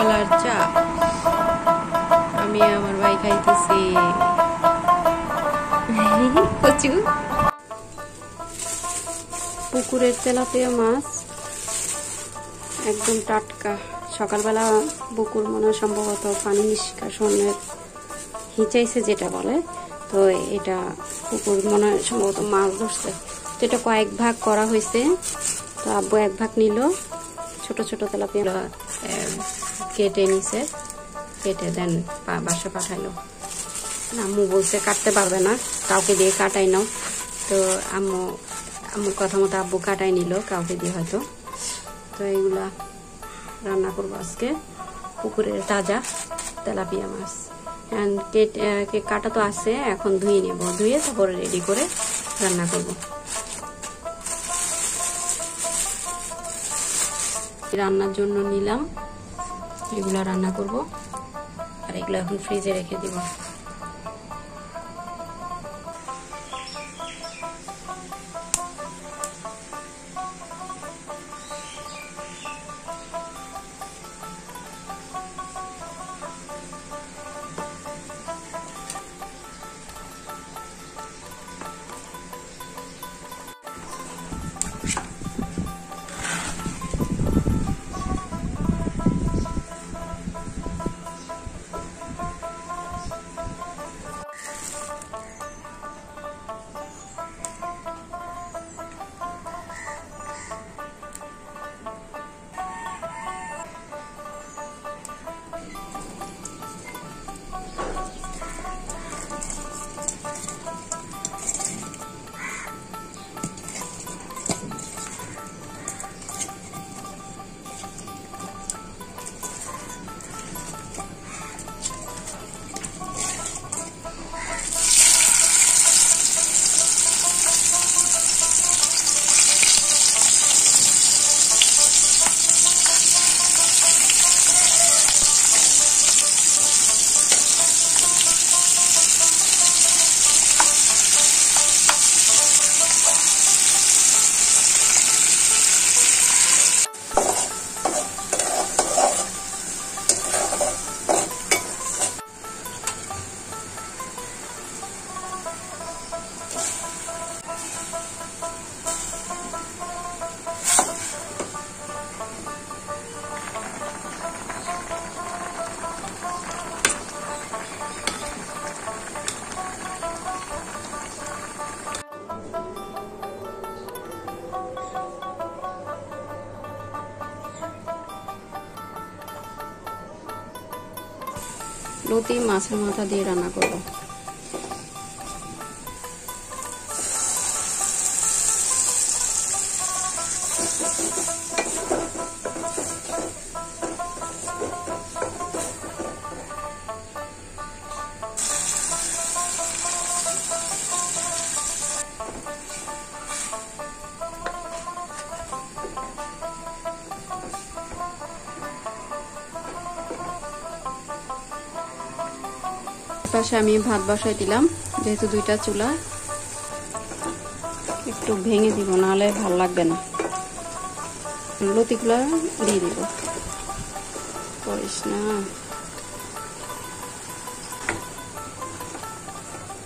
সকালবেলার চা আমি আমার ভাই খাইতেছি কচু। পুকুরের তেলাপিয়া মাছ একদম টাটকা। সকালবেলা পুকুর মনে সম্ভবত পানি নিষ্কাশনের হিচাইছে যেটা বলে, তো এটা পুকুর মনে সম্ভবত মাছ ধরছে। তো এটা কয়েক ভাগ করা হয়েছে, তো আব্বু এক ভাগ নিল, ছোট ছোট তেলাপিয়া কেটে নিছে, কেটে দেন বাসা পাঠাইলো। আম্মু বলছে কাটতে পারবে না, কাউকে দিয়ে কাটাই নাও। তো আম্মুর কথা মতো আব্বু কাটাই নিল কাউকে দিয়ে হয়তো। তো এইগুলা রান্না করবো আজকে, পুকুরের তাজা তেলাপিয়া মাছ। কাটা তো আছে, এখন ধুয়ে নেব, ধুয়ে তারপরে রেডি করে রান্না করব। রান্নার জন্য নিলাম, এগুলা রান্না করব, আর এগুলো এখন ফ্রিজে রেখে দিব। লতি মাছের মাথা দিয়ে রান্না করব। পাশে আমি ভাত বসাই দিলাম, যেহেতু দুইটা চুলা, একটু ভেঙে দিব, নাহলে ভালো লাগবে না। লতিগুলা দিয়ে দিব, করিস না,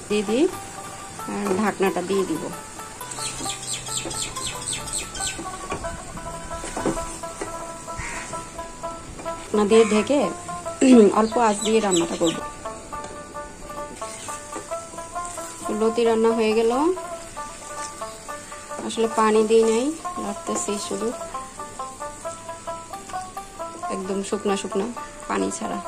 দিয়ে দিই, আর ঢাকনাটা দিয়ে দিব। না দিয়ে ঢেকে অল্প আঁচ দিয়ে রান্নাটা করব। লতি রান্না হয়ে গেল, আসলে পানি দিই নাই, লাগতেছে শুধু একদম শুকনা শুকনা, পানি ছাড়া।